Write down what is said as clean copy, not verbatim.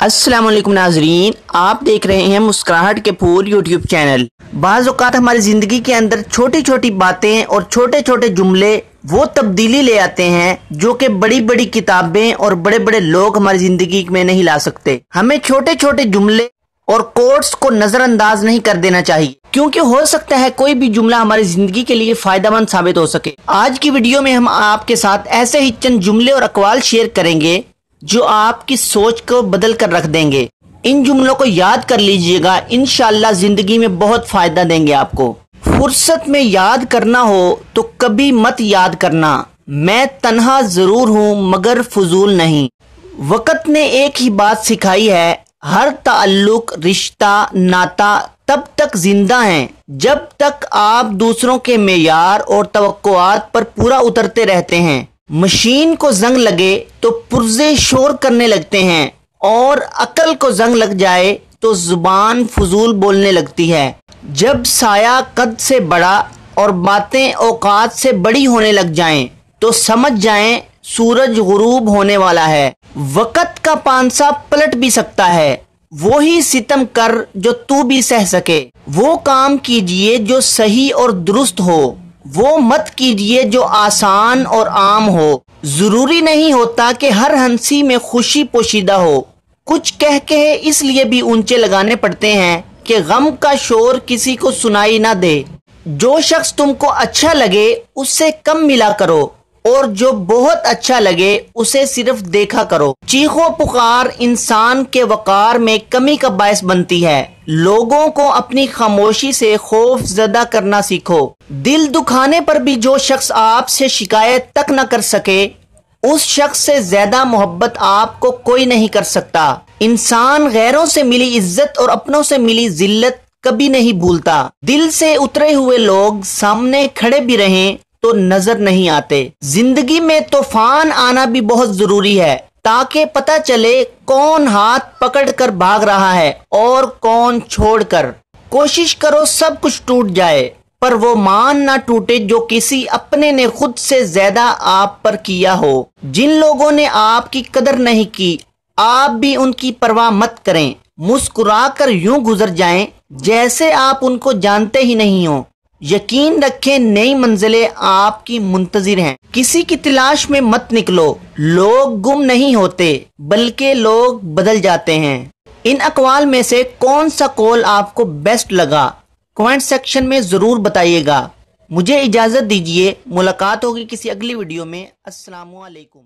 अस्सलाम वालेकुम नाजरीन, आप देख रहे हैं मुस्कुराहट के फूल यूट्यूब चैनल। बाज़ औक़ात हमारी ज़िंदगी के अंदर छोटी छोटी बातें और छोटे छोटे जुमले वो तब्दीली ले आते हैं जो कि बड़ी बड़ी किताबें और बड़े बड़े लोग हमारी ज़िंदगी में नहीं ला सकते। हमें छोटे छोटे जुमले और कोट्स को नज़रअंदाज नहीं कर देना चाहिए, क्योंकि हो सकता है कोई भी जुमला हमारी ज़िंदगी के लिए फ़ायदेमंद साबित हो सके। आज की वीडियो में हम आपके साथ ऐसे ही चंद जुमले और अक़वाल शेयर करेंगे जो आपकी सोच को बदल कर रख देंगे। इन जुमलों को याद कर लीजिएगा, इंशाअल्लाह जिंदगी में बहुत फायदा देंगे आपको। फुर्सत में याद करना हो तो कभी मत याद करना, मैं तन्हा जरूर हूँ मगर फजूल नहीं। वक़्त ने एक ही बात सिखाई है, हर ताल्लुक रिश्ता नाता तब तक जिंदा है जब तक आप दूसरों के मेयार और तवक्कुआत पर पूरा उतरते रहते हैं। मशीन को जंग लगे तो पुर्जे शोर करने लगते हैं और अकल को जंग लग जाए तो जुबान फजूल बोलने लगती है। जब साया कद से बड़ा और बातें औकात से बड़ी होने लग जाएं तो समझ जाएं सूरज गुरूब होने वाला है। वक़्त का पांसा पलट भी सकता है, वो ही सितम कर जो तू भी सह सके। वो काम कीजिए जो सही और दुरुस्त हो, वो मत कीजिए जो आसान और आम हो। जरूरी नहीं होता कि हर हंसी में खुशी पोशीदा हो, कुछ कह के इसलिए भी ऊंचे लगाने पड़ते हैं कि गम का शोर किसी को सुनाई ना दे। जो शख्स तुमको अच्छा लगे उससे कम मिला करो और जो बहुत अच्छा लगे उसे सिर्फ देखा करो। चीखो पुकार इंसान के वकार में कमी का बायस बनती है। लोगों को अपनी खामोशी से खौफ ज़दा करना सीखो। दिल दुखाने पर भी जो शख्स आपसे शिकायत तक न कर सके, उस शख्स से ज्यादा मोहब्बत आपको कोई नहीं कर सकता। इंसान गैरों से मिली इज्जत और अपनों से मिली जिल्लत कभी नहीं भूलता। दिल से उतरे हुए लोग सामने खड़े भी रहें तो नजर नहीं आते। जिंदगी में तूफान आना भी बहुत जरूरी है ताकि पता चले कौन हाथ पकड़कर भाग रहा है और कौन छोड़कर। कोशिश करो सब कुछ टूट जाए पर वो मान ना टूटे जो किसी अपने ने खुद से ज्यादा आप पर किया हो। जिन लोगों ने आपकी कदर नहीं की, आप भी उनकी परवाह मत करें। मुस्कुरा कर यूं गुजर जाएं जैसे आप उनको जानते ही नहीं हो। यकीन रखें नई मंजिलें आपकी मुंतजिर हैं। किसी की तलाश में मत निकलो, लोग गुम नहीं होते बल्कि लोग बदल जाते हैं। इन अक़वाल में से कौन सा कौल आपको बेस्ट लगा कमेंट सेक्शन में जरूर बताइएगा। मुझे इजाजत दीजिए, मुलाकात होगी किसी अगली वीडियो में। अस्सलामु अलैकुम।